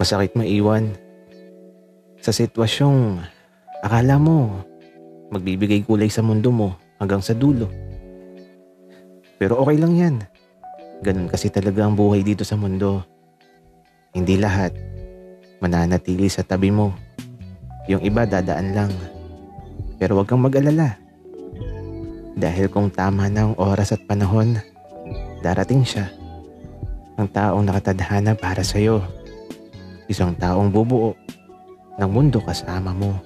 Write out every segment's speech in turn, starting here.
Masakit maiwan sa sitwasyong akala mo magbibigay kulay sa mundo mo hanggang sa dulo. Pero okay lang yan. Ganun kasi talaga ang buhay dito sa mundo. Hindi lahat mananatili sa tabi mo. Yung iba dadaan lang. Pero wag kang mag-alala. Dahil kung tama na ang oras at panahon, darating siya. Ang taong nakatadhana para sa'yo. Isang taong bubuo ng mundo kasama mo.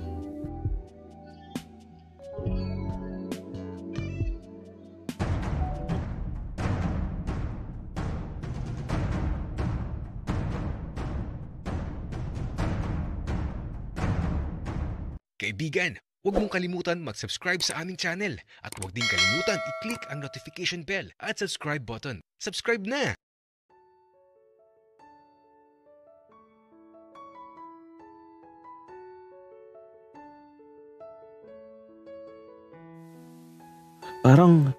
Kaibigan, huwag mong kalimutan mag-subscribe sa aming channel at huwag din kalimutan i-click ang notification bell at subscribe button. Subscribe na! Parang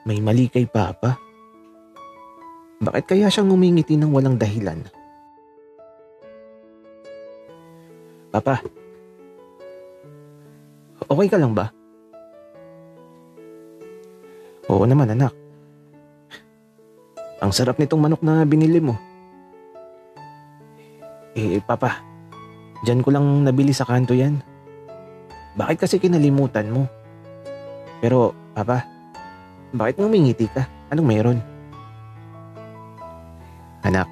may mali kay Papa. Bakit kaya siya ngumingiti ng walang dahilan? Papa, okay ka lang ba? Oo naman anak. Ang sarap nitong manok na binili mo. Papa, dyan ko lang nabili sa kanto yan. Bakit kasi kinalimutan mo? Pero, Papa, bakit ngumingiti ka? Anong meron? Anak,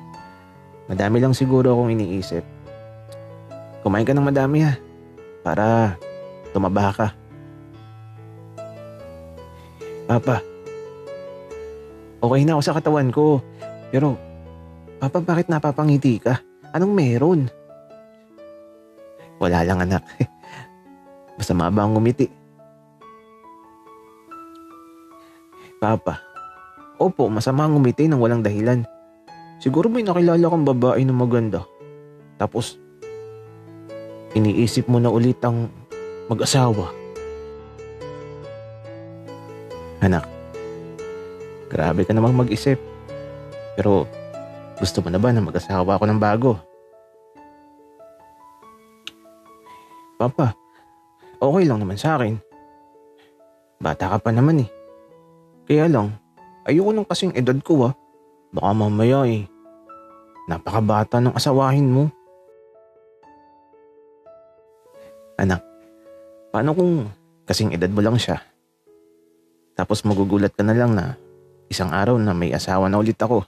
madami lang siguro akong iniisip. Kumain ka ng madami ha, para tumaba ka. Papa, okay na ako sa katawan ko. Pero, Papa, bakit napapangiti ka? Anong meron? Wala lang anak. Masama ba ang ngumiti? Papa, opo, masama ang ngumiti ng walang dahilan. Siguro may nakilala kang babae na maganda. Tapos, iniisip mo na ulit ang mag-asawa. Anak, grabe ka namang mag-isip. Pero, gusto mo na ba na mag-asawa ako ng bago? Papa, okay lang naman sa akin. Bata ka pa naman eh. Kaya lang, ayoko nung kasing edad ko ah. Baka mamaya napakabata ng asawahin mo. Anak, paano kung kasing edad mo lang siya? Tapos magugulat ka na lang na isang araw na may asawa na ulit ako.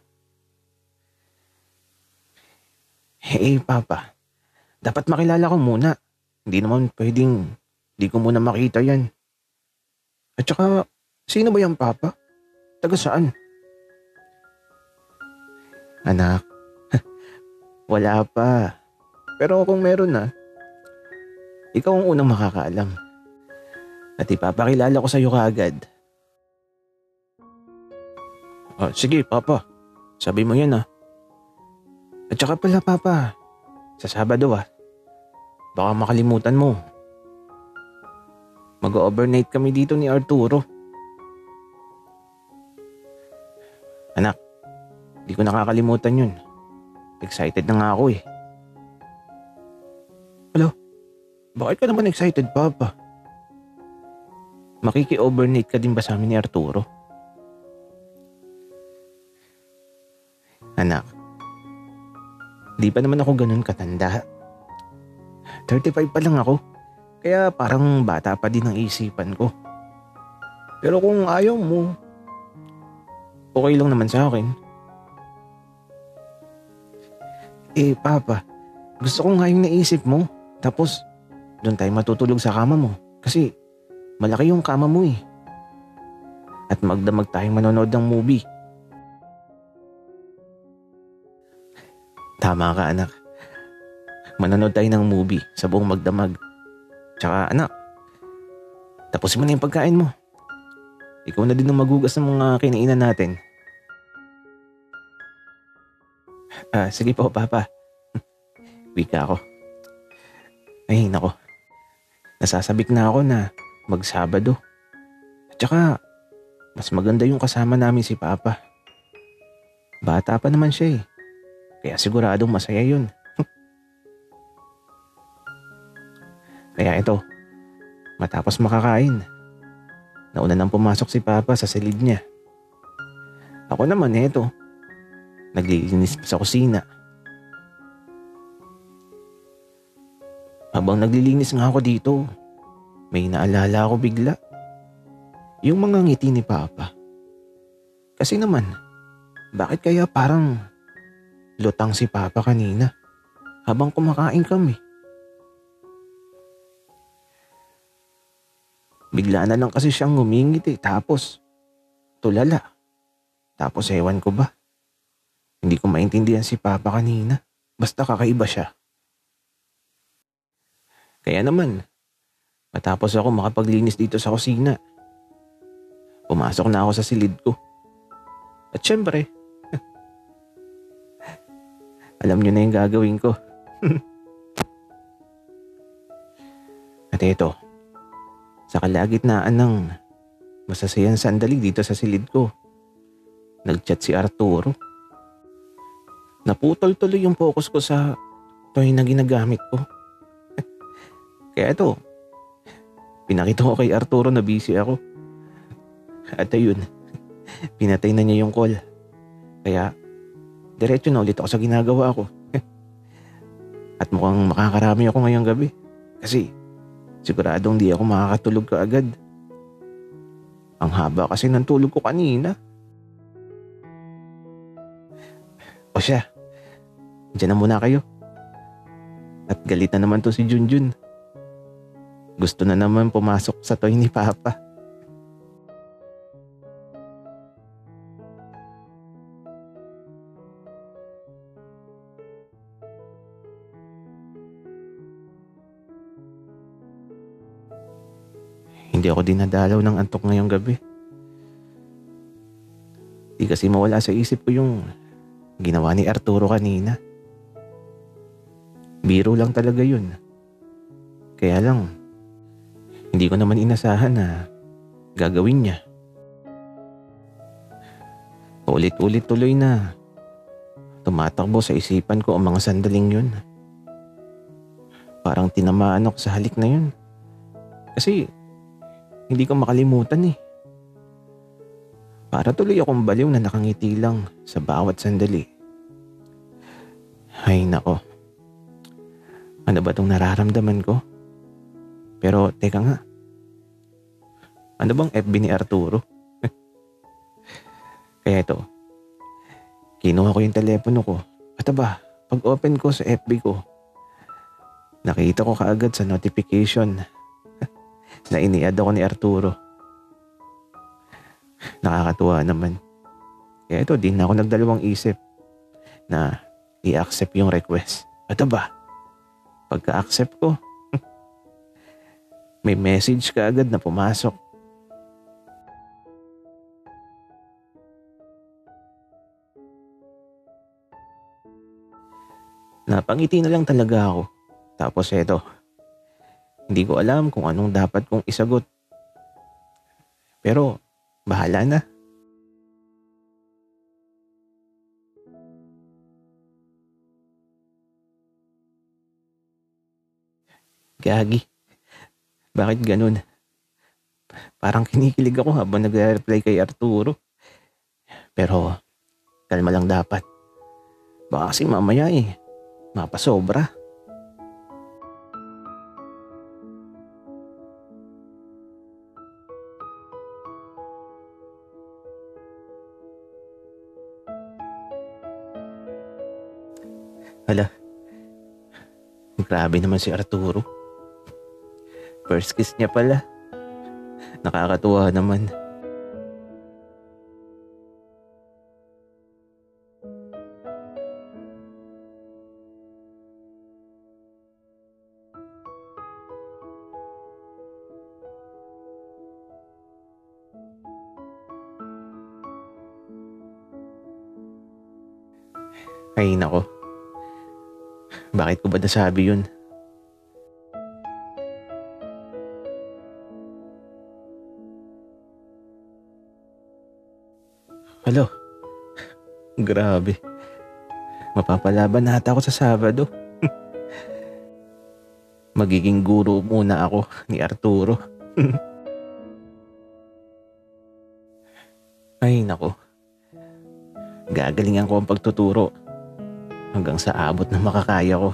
Papa, dapat makilala ko muna. Hindi naman pwedeng di ko muna makita yan. At saka, sino ba yung Papa? Taga saan? Anak, wala pa. Pero kung meron na, ikaw ang unang makakaalam. At ipapakilala ko sa iyo kaagad. Sige, Papa. Sabi mo yan At saka pala, Papa, sa Sabado baka makalimutan mo. Mag-overnight kami dito ni Arturo. Anak, di ko nakakalimutan yun. Excited na nga ako Hello? Bakit ka naman excited, Papa? Makiki-overnight ka din ba sa amin ni Arturo? Anak, di pa naman ako ganun katanda. 35 pa lang ako. Kaya parang bata pa din ang isipan ko. Pero kung ayaw mo, okay lang naman sa akin. Papa, gusto ko nga yung naisip mo. Tapos, doon tayo matutulog sa kama mo. Kasi, malaki yung kama mo At magdamag tayong manonood ng movie. Tama ka, anak. Manonood tayo ng movie sa buong magdamag. Tsaka, anak, tapusin mo na yung pagkain mo. Ikaw na din ang magugas ng mga kinainan natin. Sige po, Papa. Wika ako. Ay, nako. Nasasabik na ako na mag-Sabado. At saka, mas maganda yung kasama namin si Papa. Bata pa naman siya Kaya siguradong masaya yun. Kaya ito, matapos makakain, nauna nang pumasok si Papa sa silid niya. Ako naman naglilinis sa kusina. Habang naglilinis nga ako dito, may naalala ako bigla. Yung mga ngiti ni Papa. Kasi naman, bakit kaya parang lutang si Papa kanina habang kumakain kami? Bigla na lang kasi siyang ngumingiti tapos tulala. Tapos ewan ko ba? Hindi ko maintindihan si Papa kanina. Basta kakaiba siya. Kaya naman, matapos ako makapaglinis dito sa kusina, pumasok na ako sa silid ko. At syempre, alam niyo na yung gagawin ko. At ito, sa kalagitnaan ng masasayang sandali dito sa silid ko, nagchat si Arturo. Naputol tuloy yung focus ko sa toy na ginagamit ko. Kaya ito, pinakita ko kay Arturo na busy ako. At ayun, pinatay na niya yung call. Kaya, diretso na ulit ako sa ginagawa ko. At mukhang makakarami ako ngayong gabi. Kasi, siguradong di ako makakatulog kaagad. Ang haba kasi ng tulog ko kanina. O siya, dyan na muna kayo. At galit na naman to si Junjun. Gusto na naman pumasok sa toy ni Papa. Hindi ako dinadalaw ng antok ngayong gabi. Di kasi mawala sa isip ko yung ginawa ni Arturo kanina. Biro lang talaga yun. Kaya lang, hindi ko naman inasahan na gagawin niya. Ulit-ulit tuloy na tumatakbo sa isipan ko ang mga sandaling yun. Parang tinamaan ako sa halik na yun. Kasi hindi ko makalimutan eh. Para tuloy akong baliw na nakangiti lang sa bawat sandali. Ay nako. Ano ba itong nararamdaman ko? Pero teka nga. Ano bang FB ni Arturo? Kaya ito. Kinuha ko yung telepono ko. At aba, pag open ko sa FB ko, nakita ko kaagad sa notification na ini-add ako ni Arturo. Nakakatuwa naman. Kaya ito, di na ako nagdalawang isip na i-accept yung request. At aba, pagka-accept ko, may message kaagad na pumasok. Napangiti na lang talaga ako. Tapos eto, hindi ko alam kung anong dapat kong isagot. Pero, bahala na. Gagi. Bakit ganun? Parang kinikilig ako habang nagre-reply kay Arturo. Pero, kalma lang dapat. Baka kasi mamaya mapasobra. Hala, grabe naman si Arturo. First kiss niya pala. Nakakatuwa naman. Ay nako. Bakit ko ba nasabi yun? Halo. Grabe. Mapapalaban na ata ako sa Sabado. Magiging guro muna ako ni Arturo. Ay nako, gagalingan ko ang pagtuturo hanggang sa abot na makakaya ko.